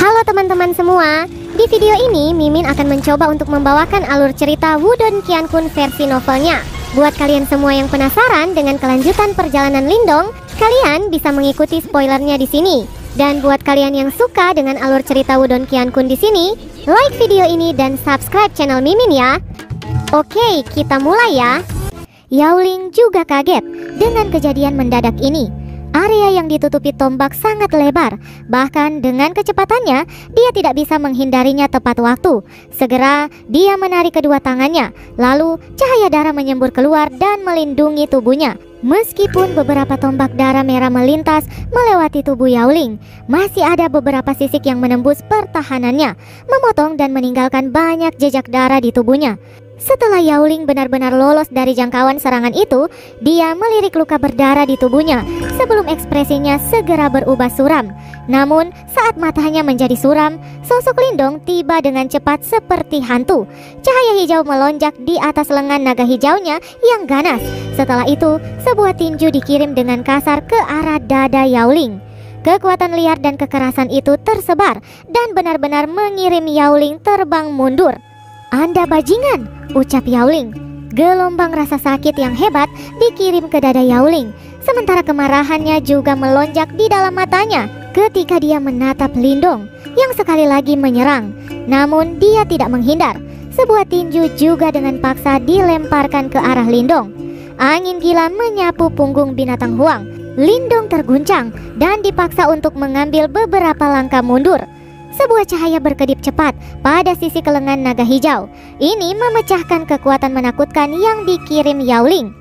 Halo teman-teman semua, di video ini Mimin akan mencoba untuk membawakan alur cerita Wudong Qiankun versi novelnya. Buat kalian semua yang penasaran dengan kelanjutan perjalanan Lindong, kalian bisa mengikuti spoilernya di sini. Dan buat kalian yang suka dengan alur cerita Wudong Qiankun di sini, like video ini dan subscribe channel Mimin ya. Oke, kita mulai ya. Yao Ling juga kaget dengan kejadian mendadak ini. Area yang ditutupi tombak sangat lebar, bahkan dengan kecepatannya, dia tidak bisa menghindarinya tepat waktu. Segera, dia menarik kedua tangannya, lalu cahaya darah menyembur keluar dan melindungi tubuhnya. Meskipun beberapa tombak darah merah melintas melewati tubuh Yao Ling, masih ada beberapa sisik yang menembus pertahanannya, memotong dan meninggalkan banyak jejak darah di tubuhnya. Setelah Yao Ling benar-benar lolos dari jangkauan serangan itu, dia melirik luka berdarah di tubuhnya sebelum ekspresinya segera berubah suram. Namun, saat matanya menjadi suram, sosok Lindong tiba dengan cepat seperti hantu. Cahaya hijau melonjak di atas lengan naga hijaunya yang ganas. Setelah itu, sebuah tinju dikirim dengan kasar ke arah dada Yao Ling. Kekuatan liar dan kekerasan itu tersebar dan benar-benar mengirim Yao Ling terbang mundur. "Anda bajingan," ucap Yao Ling. Gelombang rasa sakit yang hebat dikirim ke dada Yao Ling, sementara kemarahannya juga melonjak di dalam matanya ketika dia menatap Lindong yang sekali lagi menyerang. Namun dia tidak menghindar. Sebuah tinju juga dengan paksa dilemparkan ke arah Lindong. Angin gila menyapu punggung binatang huang. Lindong terguncang dan dipaksa untuk mengambil beberapa langkah mundur. Sebuah cahaya berkedip cepat pada sisi kelengan naga hijau. Ini memecahkan kekuatan menakutkan yang dikirim Yao Ling.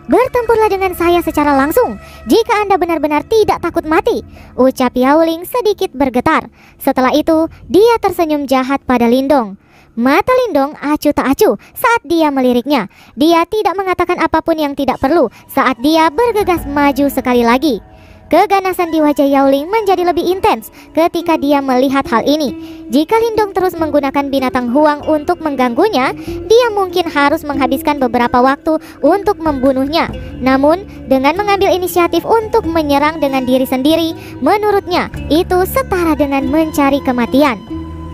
"Bertempurlah dengan saya secara langsung jika Anda benar-benar tidak takut mati," ucap Yao Ling sedikit bergetar. Setelah itu, dia tersenyum jahat pada Lindong. Mata Lindong acuh tak acuh saat dia meliriknya. Dia tidak mengatakan apapun yang tidak perlu saat dia bergegas maju sekali lagi. Keganasan di wajah Yao Ling menjadi lebih intens ketika dia melihat hal ini. Jika Lindong terus menggunakan binatang huang untuk mengganggunya, dia mungkin harus menghabiskan beberapa waktu untuk membunuhnya. Namun, dengan mengambil inisiatif untuk menyerang dengan diri sendiri, menurutnya itu setara dengan mencari kematian.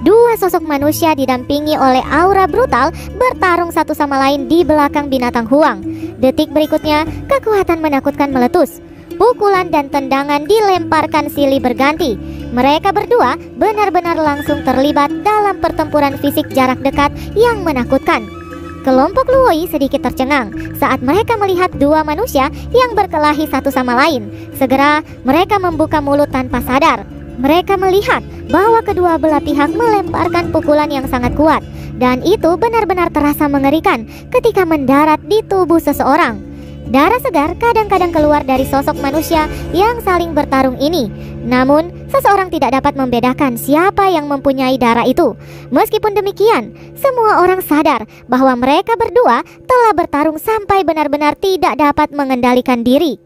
Dua sosok manusia didampingi oleh aura brutal bertarung satu sama lain di belakang binatang huang. Detik berikutnya, kekuatan menakutkan meletus. Pukulan dan tendangan dilemparkan silih berganti. Mereka berdua benar-benar langsung terlibat dalam pertempuran fisik jarak dekat yang menakutkan. Kelompok Luoi sedikit tercengang saat mereka melihat dua manusia yang berkelahi satu sama lain. Segera mereka membuka mulut tanpa sadar. Mereka melihat bahwa kedua belah pihak melemparkan pukulan yang sangat kuat, dan itu benar-benar terasa mengerikan ketika mendarat di tubuh seseorang. Darah segar kadang-kadang keluar dari sosok manusia yang saling bertarung ini. Namun, seseorang tidak dapat membedakan siapa yang mempunyai darah itu. Meskipun demikian, semua orang sadar bahwa mereka berdua telah bertarung sampai benar-benar tidak dapat mengendalikan diri.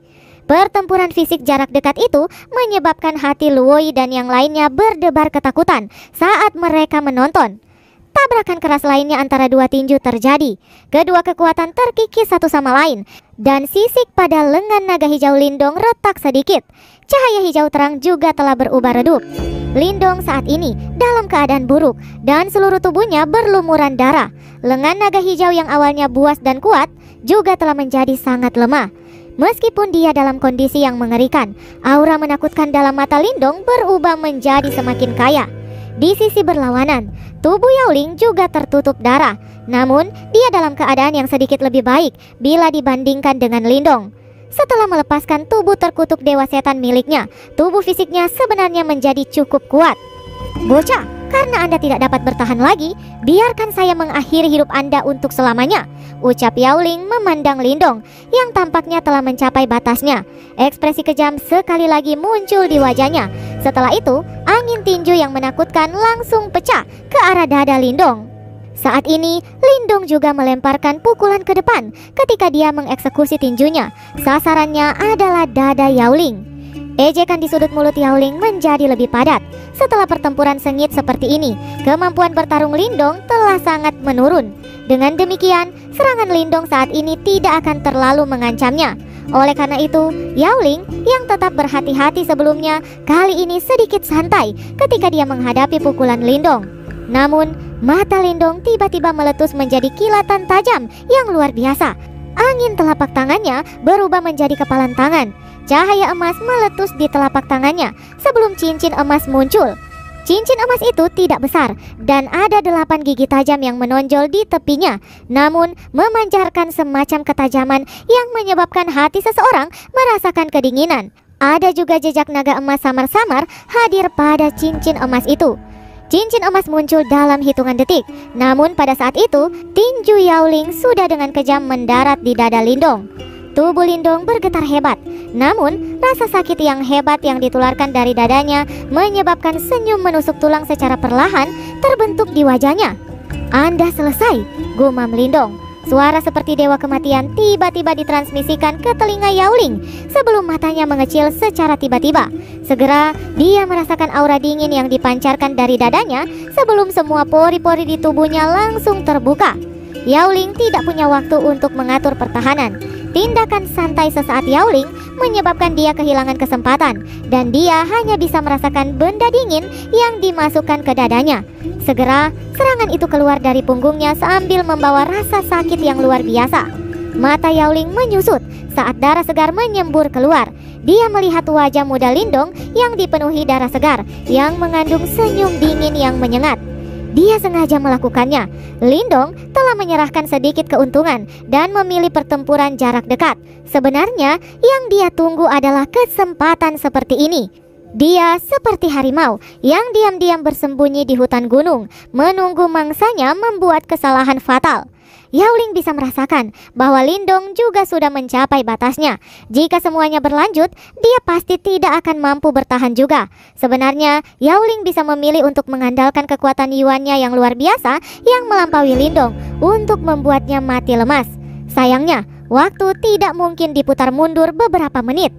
Pertempuran fisik jarak dekat itu menyebabkan hati Luoi dan yang lainnya berdebar ketakutan saat mereka menonton. Tabrakan keras lainnya antara dua tinju terjadi. Kedua kekuatan terkikis satu sama lain, dan sisik pada lengan naga hijau Lindong retak sedikit. Cahaya hijau terang juga telah berubah redup. Lindong saat ini dalam keadaan buruk, dan seluruh tubuhnya berlumuran darah. Lengan naga hijau yang awalnya buas dan kuat juga telah menjadi sangat lemah. Meskipun dia dalam kondisi yang mengerikan, aura menakutkan dalam mata Lindong berubah menjadi semakin kaya. Di sisi berlawanan, tubuh Yao Ling juga tertutup darah. Namun, dia dalam keadaan yang sedikit lebih baik bila dibandingkan dengan Lindong. Setelah melepaskan tubuh terkutuk Dewa Setan miliknya, tubuh fisiknya sebenarnya menjadi cukup kuat. "Bocah, karena Anda tidak dapat bertahan lagi, biarkan saya mengakhiri hidup Anda untuk selamanya," ucap Yao Ling memandang Lindong yang tampaknya telah mencapai batasnya. Ekspresi kejam sekali lagi muncul di wajahnya. Setelah itu, angin tinju yang menakutkan langsung pecah ke arah dada Lindong. Saat ini, Lindong juga melemparkan pukulan ke depan ketika dia mengeksekusi tinjunya. Sasarannya adalah dada Yao Ling. Ejekan di sudut mulut Yao Ling menjadi lebih padat. Setelah pertempuran sengit seperti ini, kemampuan bertarung Lindong telah sangat menurun. Dengan demikian, serangan Lindong saat ini tidak akan terlalu mengancamnya. Oleh karena itu, Yaoling yang tetap berhati-hati sebelumnya kali ini sedikit santai ketika dia menghadapi pukulan Lindong. Namun, mata Lindong tiba-tiba meletus menjadi kilatan tajam yang luar biasa. Angin telapak tangannya berubah menjadi kepalan tangan. Cahaya emas meletus di telapak tangannya sebelum cincin emas muncul. Cincin emas itu tidak besar dan ada 8 gigi tajam yang menonjol di tepinya, namun memancarkan semacam ketajaman yang menyebabkan hati seseorang merasakan kedinginan. Ada juga jejak naga emas samar-samar hadir pada cincin emas itu. Cincin emas muncul dalam hitungan detik, namun pada saat itu tinju Yaoling sudah dengan kejam mendarat di dada Lindong. Tubuh Lindong bergetar hebat, namun rasa sakit yang hebat yang ditularkan dari dadanya menyebabkan senyum menusuk tulang secara perlahan terbentuk di wajahnya. "Anda selesai," gumam Lindong. Suara seperti dewa kematian tiba-tiba ditransmisikan ke telinga Yaoling sebelum matanya mengecil secara tiba-tiba. Segera dia merasakan aura dingin yang dipancarkan dari dadanya sebelum semua pori-pori di tubuhnya langsung terbuka. Yaoling tidak punya waktu untuk mengatur pertahanan. Tindakan santai sesaat Yaoling menyebabkan dia kehilangan kesempatan dan dia hanya bisa merasakan benda dingin yang dimasukkan ke dadanya. Segera serangan itu keluar dari punggungnya sambil membawa rasa sakit yang luar biasa. Mata Yaoling menyusut saat darah segar menyembur keluar. Dia melihat wajah muda Lindong yang dipenuhi darah segar yang mengandung senyum dingin yang menyengat. Dia sengaja melakukannya. Lindong telah menyerahkan sedikit keuntungan dan memilih pertempuran jarak dekat. Sebenarnya yang dia tunggu adalah kesempatan seperti ini. Dia seperti harimau yang diam-diam bersembunyi di hutan gunung, menunggu mangsanya membuat kesalahan fatal. Yaoling bisa merasakan bahwa Lindong juga sudah mencapai batasnya. Jika semuanya berlanjut, dia pasti tidak akan mampu bertahan juga. Sebenarnya, Yaoling bisa memilih untuk mengandalkan kekuatan Yuannya yang luar biasa yang melampaui Lindong untuk membuatnya mati lemas. Sayangnya, waktu tidak mungkin diputar mundur beberapa menit.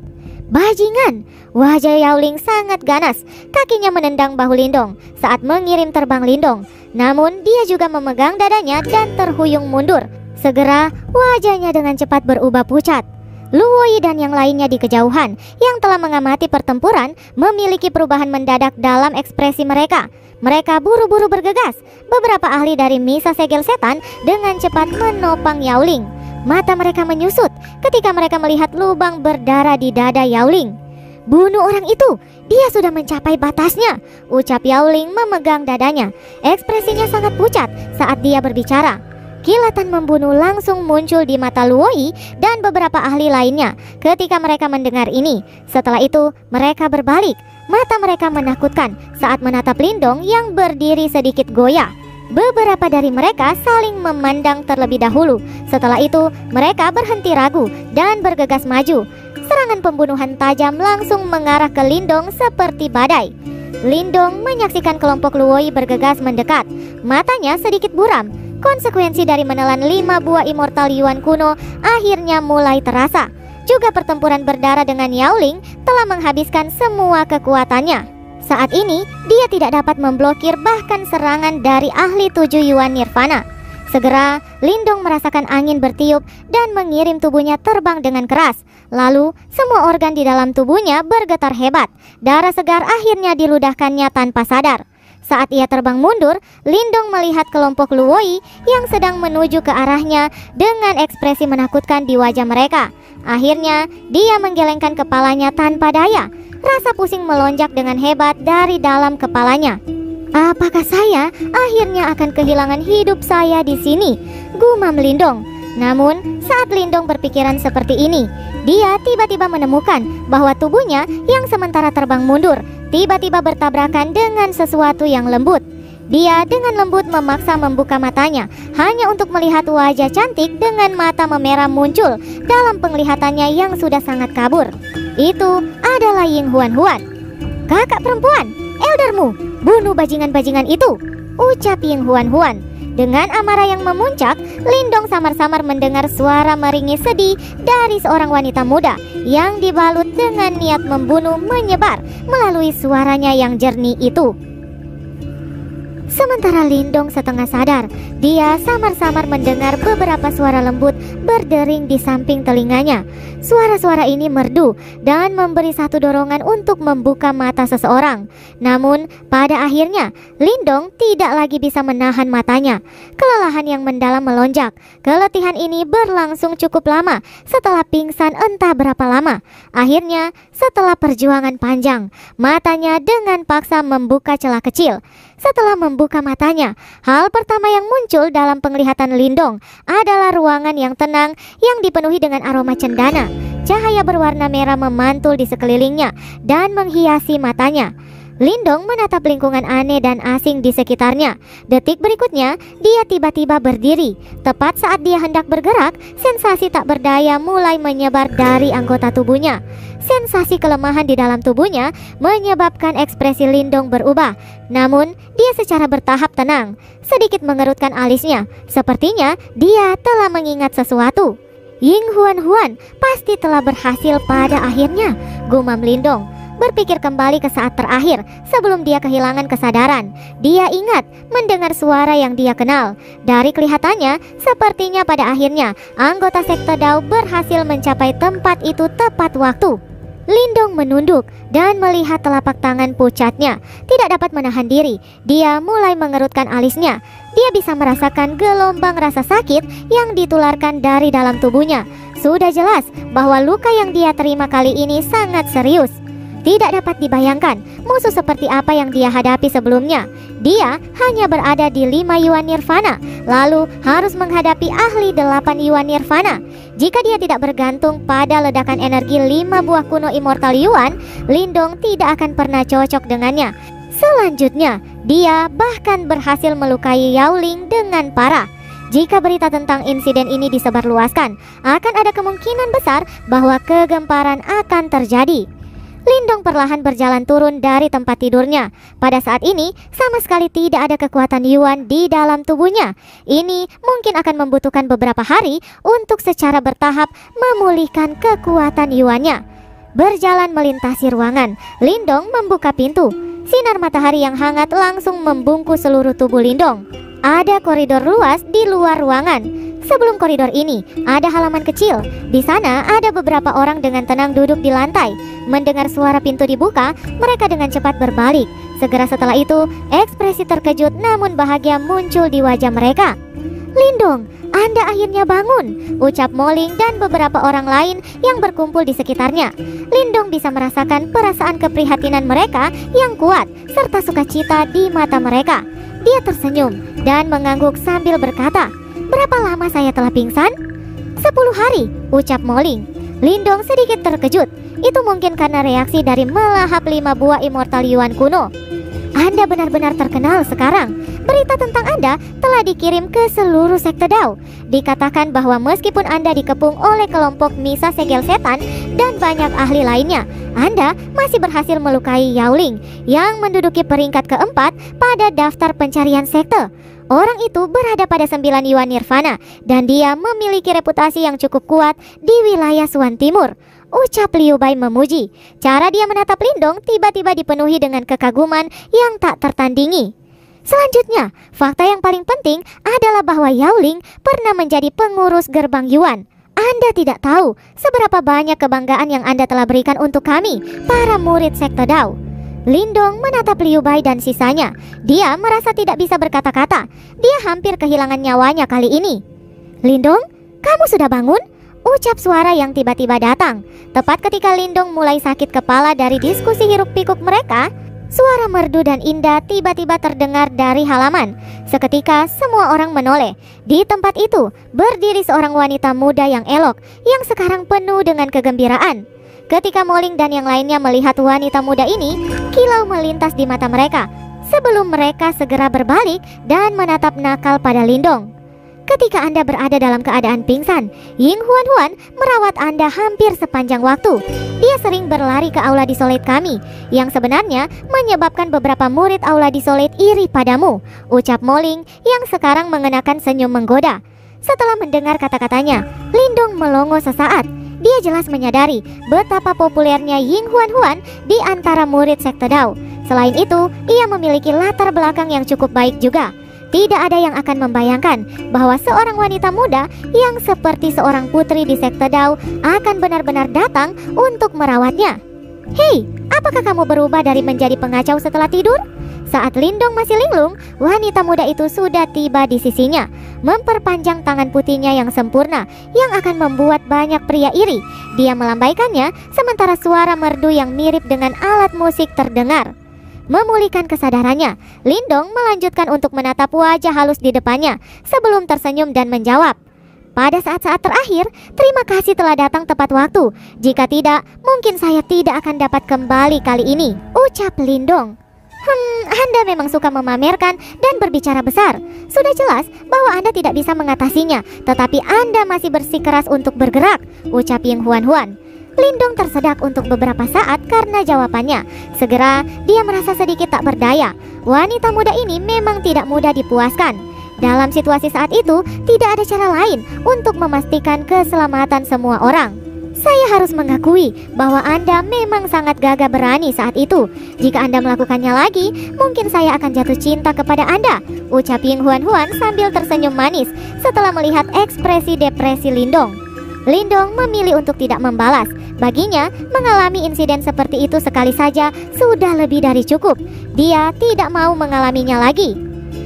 Bajingan! Wajah Yaoling sangat ganas. Kakinya menendang bahu Lindong saat mengirim terbang Lindong. Namun dia juga memegang dadanya dan terhuyung mundur. Segera wajahnya dengan cepat berubah pucat. Lu Wei dan yang lainnya di kejauhan yang telah mengamati pertempuran memiliki perubahan mendadak dalam ekspresi mereka. Mereka buru-buru bergegas. Beberapa ahli dari Misa Segel Setan dengan cepat menopang Yaoling. Mata mereka menyusut ketika mereka melihat lubang berdarah di dada Yaoling. "Bunuh orang itu, dia sudah mencapai batasnya," ucap Yaoling memegang dadanya. Ekspresinya sangat pucat saat dia berbicara. Kilatan membunuh langsung muncul di mata Lu Wei dan beberapa ahli lainnya ketika mereka mendengar ini. Setelah itu, mereka berbalik. Mata mereka menakutkan saat menatap Lindong yang berdiri sedikit goyah. Beberapa dari mereka saling memandang terlebih dahulu. Setelah itu, mereka berhenti ragu dan bergegas maju. Serangan pembunuhan tajam langsung mengarah ke Lindong seperti badai. Lindong menyaksikan kelompok Lu Wei bergegas mendekat. Matanya sedikit buram. Konsekuensi dari menelan 5 buah immortal Yuan kuno akhirnya mulai terasa. Juga pertempuran berdarah dengan Yaoling telah menghabiskan semua kekuatannya. Saat ini, dia tidak dapat memblokir bahkan serangan dari ahli 7 Yuan Nirvana. Segera, Lindong merasakan angin bertiup dan mengirim tubuhnya terbang dengan keras. Lalu, semua organ di dalam tubuhnya bergetar hebat. Darah segar akhirnya diludahkannya tanpa sadar. Saat ia terbang mundur, Lindong melihat kelompok Lu Wei yang sedang menuju ke arahnya dengan ekspresi menakutkan di wajah mereka. Akhirnya, dia menggelengkan kepalanya tanpa daya. Rasa pusing melonjak dengan hebat dari dalam kepalanya. "Apakah saya akhirnya akan kehilangan hidup saya di sini?" gumam Lindong. Namun, saat Lindong berpikiran seperti ini, dia tiba-tiba menemukan bahwa tubuhnya yang sementara terbang mundur tiba-tiba bertabrakan dengan sesuatu yang lembut. Dia dengan lembut memaksa membuka matanya hanya untuk melihat wajah cantik dengan mata memerah muncul dalam penglihatannya yang sudah sangat kabur. Itu adalah Ying Huan-Huan. "Kakak perempuan, eldermu, bunuh bajingan-bajingan itu," ucap Ying Huan-Huan. Dengan amarah yang memuncak, Lindong samar-samar mendengar suara meringis sedih dari seorang wanita muda yang dibalut dengan niat membunuh menyebar melalui suaranya yang jernih itu. Sementara Lindong setengah sadar, dia samar-samar mendengar beberapa suara lembut berdering di samping telinganya. Suara-suara ini merdu dan memberi satu dorongan untuk membuka mata seseorang. Namun, pada akhirnya, Lindong tidak lagi bisa menahan matanya. Kelelahan yang mendalam melonjak. Keletihan ini berlangsung cukup lama setelah pingsan entah berapa lama. Akhirnya, setelah perjuangan panjang, matanya dengan paksa membuka celah kecil. Setelah membuka matanya, hal pertama yang muncul dalam penglihatan Lindong adalah ruangan yang tenang yang dipenuhi dengan aroma cendana. Cahaya berwarna merah memantul di sekelilingnya dan menghiasi matanya. Lindong menatap lingkungan aneh dan asing di sekitarnya. Detik berikutnya, dia tiba-tiba berdiri. Tepat saat dia hendak bergerak, sensasi tak berdaya mulai menyebar dari anggota tubuhnya. Sensasi kelemahan di dalam tubuhnya menyebabkan ekspresi Lindong berubah. Namun, dia secara bertahap tenang, sedikit mengerutkan alisnya. Sepertinya dia telah mengingat sesuatu. Ying Huan pasti telah berhasil pada akhirnya, gumam Lindong. Berpikir kembali ke saat terakhir sebelum dia kehilangan kesadaran. Dia ingat mendengar suara yang dia kenal. Dari kelihatannya, sepertinya pada akhirnya anggota sekte Dao berhasil mencapai tempat itu tepat waktu. Lindong menunduk dan melihat telapak tangan pucatnya. Tidak dapat menahan diri, dia mulai mengerutkan alisnya. Dia bisa merasakan gelombang rasa sakit yang ditularkan dari dalam tubuhnya. Sudah jelas bahwa luka yang dia terima kali ini sangat serius. Tidak dapat dibayangkan musuh seperti apa yang dia hadapi sebelumnya. Dia hanya berada di 5 Yuan Nirvana, lalu harus menghadapi ahli 8 Yuan Nirvana. Jika dia tidak bergantung pada ledakan energi 5 buah kuno Immortal Yuan, Lindong tidak akan pernah cocok dengannya. Selanjutnya, dia bahkan berhasil melukai Yaoling dengan parah. Jika berita tentang insiden ini disebarluaskan, akan ada kemungkinan besar bahwa kegemparan akan terjadi. Lindong perlahan berjalan turun dari tempat tidurnya. Pada saat ini, sama sekali tidak ada kekuatan Yuan di dalam tubuhnya. Ini mungkin akan membutuhkan beberapa hari untuk secara bertahap memulihkan kekuatan Yuannya. Berjalan melintasi ruangan, Lindong membuka pintu. Sinar matahari yang hangat langsung membungkus seluruh tubuh Lindong. Ada koridor luas di luar ruangan. Sebelum koridor ini, ada halaman kecil. Di sana ada beberapa orang dengan tenang duduk di lantai. Mendengar suara pintu dibuka, mereka dengan cepat berbalik. Segera setelah itu, ekspresi terkejut namun bahagia muncul di wajah mereka. "Lindong, Anda akhirnya bangun," ucap Moling dan beberapa orang lain yang berkumpul di sekitarnya. Lindong bisa merasakan perasaan keprihatinan mereka yang kuat serta sukacita di mata mereka. Dia tersenyum dan mengangguk sambil berkata, "Berapa lama saya telah pingsan?" 10 hari, ucap Moling. Lindong sedikit terkejut. Itu mungkin karena reaksi dari melahap 5 buah Immortal Yuan kuno. "Anda benar-benar terkenal sekarang. Berita tentang Anda telah dikirim ke seluruh sekte Dao. Dikatakan bahwa meskipun Anda dikepung oleh kelompok Misa Segel Setan dan banyak ahli lainnya, Anda masih berhasil melukai Yaoling yang menduduki peringkat keempat pada daftar pencarian sekte. Orang itu berada pada 9 Yuan Nirvana dan dia memiliki reputasi yang cukup kuat di wilayah Suan Timur," ucap Liu Bai memuji. Cara dia menatap Lindong tiba-tiba dipenuhi dengan kekaguman yang tak tertandingi. Selanjutnya, fakta yang paling penting adalah bahwa Yaoling pernah menjadi pengurus gerbang Yuan. Anda tidak tahu seberapa banyak kebanggaan yang Anda telah berikan untuk kami, para murid sekte Dao. Lindong menatap Liu Bai dan sisanya. Dia merasa tidak bisa berkata-kata. Dia hampir kehilangan nyawanya kali ini. "Lindong, kamu sudah bangun?" ucap suara yang tiba-tiba datang. Tepat ketika Lindong mulai sakit kepala dari diskusi hiruk-pikuk mereka, suara merdu dan indah tiba-tiba terdengar dari halaman. Seketika semua orang menoleh. Di tempat itu berdiri seorang wanita muda yang elok, yang sekarang penuh dengan kegembiraan. Ketika Moling dan yang lainnya melihat wanita muda ini, kilau melintas di mata mereka sebelum mereka segera berbalik dan menatap nakal pada Lindong. "Ketika Anda berada dalam keadaan pingsan, Ying Huan merawat Anda hampir sepanjang waktu. Dia sering berlari ke aula Desolate kami, yang sebenarnya menyebabkan beberapa murid aula Desolate iri padamu," ucap Moling yang sekarang mengenakan senyum menggoda. Setelah mendengar kata-katanya, Lindong melongo sesaat. Dia jelas menyadari betapa populernya Ying Huan di antara murid sekte Dao. Selain itu, ia memiliki latar belakang yang cukup baik juga. Tidak ada yang akan membayangkan bahwa seorang wanita muda yang seperti seorang putri di sekte Dao akan benar-benar datang untuk merawatnya. Hei, apakah kamu berubah dari menjadi pengacau setelah tidur? Saat Lindong masih linglung, wanita muda itu sudah tiba di sisinya, memperpanjang tangan putihnya yang sempurna yang akan membuat banyak pria iri. Dia melambaikannya sementara suara merdu yang mirip dengan alat musik terdengar. Memulihkan kesadarannya, Lindong melanjutkan untuk menatap wajah halus di depannya sebelum tersenyum dan menjawab, "Pada saat-saat terakhir, terima kasih telah datang tepat waktu. Jika tidak, mungkin saya tidak akan dapat kembali kali ini," ucap Lindong. Anda memang suka memamerkan dan berbicara besar. Sudah jelas bahwa Anda tidak bisa mengatasinya, tetapi Anda masih bersikeras untuk bergerak, ucap Ying Huan. Lindong tersedak untuk beberapa saat karena jawabannya. Segera, dia merasa sedikit tak berdaya. Wanita muda ini memang tidak mudah dipuaskan. Dalam situasi saat itu, tidak ada cara lain untuk memastikan keselamatan semua orang. Saya harus mengakui bahwa Anda memang sangat gagah berani saat itu. Jika Anda melakukannya lagi, mungkin saya akan jatuh cinta kepada Anda, ucap Ying Huan sambil tersenyum manis setelah melihat ekspresi depresi Lindong. Lindong memilih untuk tidak membalas. Baginya, mengalami insiden seperti itu sekali saja sudah lebih dari cukup. Dia tidak mau mengalaminya lagi.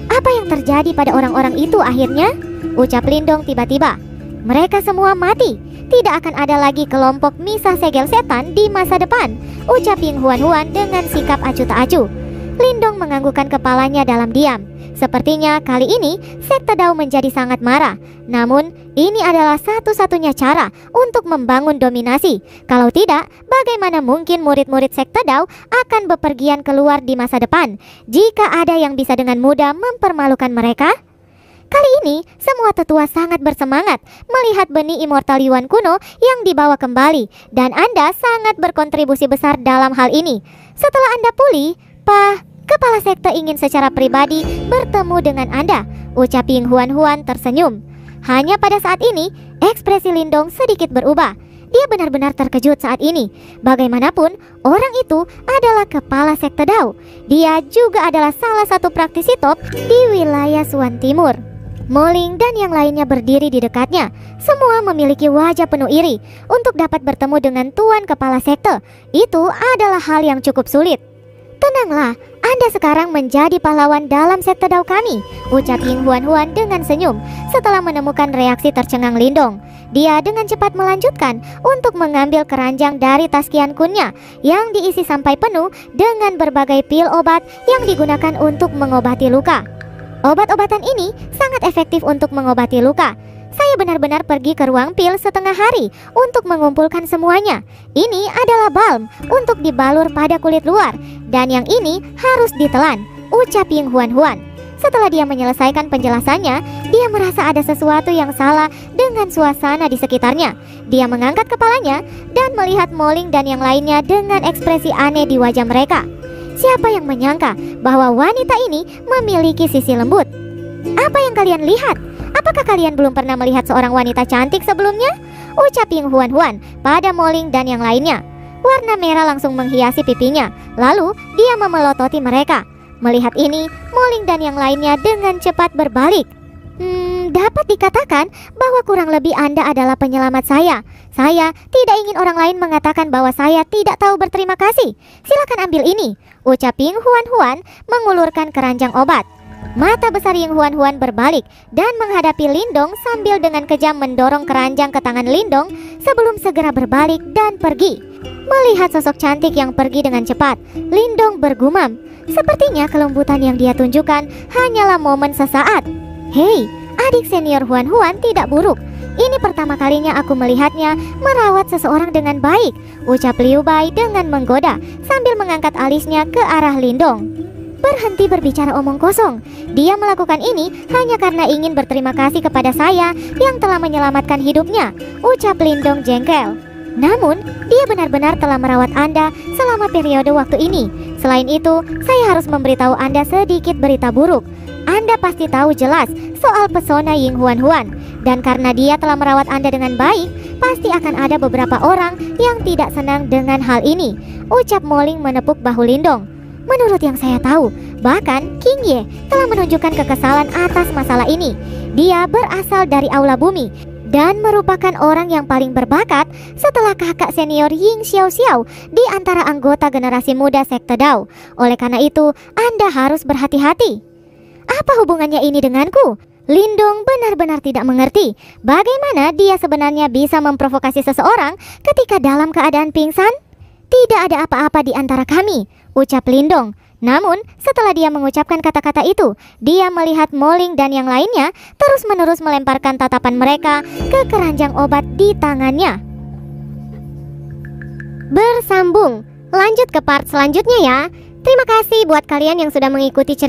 Apa yang terjadi pada orang-orang itu akhirnya? Ucap Lindong tiba-tiba. Mereka semua mati. Tidak akan ada lagi kelompok Misa Segel Setan di masa depan, ucap Ying Huan dengan sikap acuh tak acuh. Lindong menganggukkan kepalanya dalam diam. Sepertinya kali ini sekte Dao menjadi sangat marah. Namun ini adalah satu-satunya cara untuk membangun dominasi. Kalau tidak, bagaimana mungkin murid-murid sekte Dao akan bepergian keluar di masa depan jika ada yang bisa dengan mudah mempermalukan mereka? Kali ini semua tetua sangat bersemangat melihat benih immortal Yuan kuno yang dibawa kembali, dan Anda sangat berkontribusi besar dalam hal ini. Setelah Anda pulih, Kepala sekte ingin secara pribadi bertemu dengan Anda, ucap Ying Huan tersenyum. Hanya pada saat ini, ekspresi Lindong sedikit berubah. Dia benar-benar terkejut saat ini. Bagaimanapun, orang itu adalah kepala sekte Dao. Dia juga adalah salah satu praktisi top di wilayah Suan Timur. Moling dan yang lainnya berdiri di dekatnya. Semua memiliki wajah penuh iri. Untuk dapat bertemu dengan tuan kepala sekte, itu adalah hal yang cukup sulit. "Tenanglah, Anda sekarang menjadi pahlawan dalam sekte Dao kami," ucap Ying Huan dengan senyum setelah menemukan reaksi tercengang Lindong. Dia dengan cepat melanjutkan untuk mengambil keranjang dari tas Qian Kunnya yang diisi sampai penuh dengan berbagai pil obat yang digunakan untuk mengobati luka. Obat-obatan ini sangat efektif untuk mengobati luka. Saya benar-benar pergi ke ruang pil setengah hari untuk mengumpulkan semuanya. Ini adalah balm untuk dibalur pada kulit luar, dan yang ini harus ditelan, ucap Ying Huan. Setelah dia menyelesaikan penjelasannya, dia merasa ada sesuatu yang salah dengan suasana di sekitarnya. Dia mengangkat kepalanya dan melihat Moling dan yang lainnya dengan ekspresi aneh di wajah mereka. Siapa yang menyangka bahwa wanita ini memiliki sisi lembut? Apa yang kalian lihat? Apakah kalian belum pernah melihat seorang wanita cantik sebelumnya? Ucap Ying Huan pada Moling dan yang lainnya. Warna merah langsung menghiasi pipinya. Lalu dia memelototi mereka. Melihat ini, Moling dan yang lainnya dengan cepat berbalik. Dapat dikatakan bahwa kurang lebih Anda adalah penyelamat saya. Saya tidak ingin orang lain mengatakan bahwa saya tidak tahu berterima kasih. Silakan ambil ini, ucap Ying Huan mengulurkan keranjang obat. Mata besar Ying Huan berbalik dan menghadapi Lindong sambil dengan kejam mendorong keranjang ke tangan Lindong sebelum segera berbalik dan pergi. Melihat sosok cantik yang pergi dengan cepat, Lindong bergumam. Sepertinya kelembutan yang dia tunjukkan hanyalah momen sesaat. Hei, adik senior Huan tidak buruk. Ini pertama kalinya aku melihatnya merawat seseorang dengan baik, ucap Liu Bai dengan menggoda sambil mengangkat alisnya ke arah Lindong. Berhenti berbicara omong kosong. Dia melakukan ini hanya karena ingin berterima kasih kepada saya yang telah menyelamatkan hidupnya, ucap Lindong jengkel. Namun, dia benar-benar telah merawat Anda selama periode waktu ini. Selain itu, saya harus memberitahu Anda sedikit berita buruk. Anda pasti tahu jelas soal pesona Ying Huan. Dan karena dia telah merawat Anda dengan baik, pasti akan ada beberapa orang yang tidak senang dengan hal ini, ucap Moling menepuk bahu Lindong. Menurut yang saya tahu, bahkan King Ye telah menunjukkan kekesalan atas masalah ini. Dia berasal dari aula bumi dan merupakan orang yang paling berbakat setelah kakak senior Ying Xiaoxiao di antara anggota generasi muda sekte Dao. Oleh karena itu, Anda harus berhati-hati. Apa hubungannya ini denganku? Lindong benar-benar tidak mengerti bagaimana dia sebenarnya bisa memprovokasi seseorang ketika dalam keadaan pingsan. Tidak ada apa-apa di antara kami, ucap Lindong. Namun setelah dia mengucapkan kata-kata itu, dia melihat Moling dan yang lainnya terus-menerus melemparkan tatapan mereka ke keranjang obat di tangannya. Bersambung, lanjut ke part selanjutnya ya. Terima kasih buat kalian yang sudah mengikuti cerita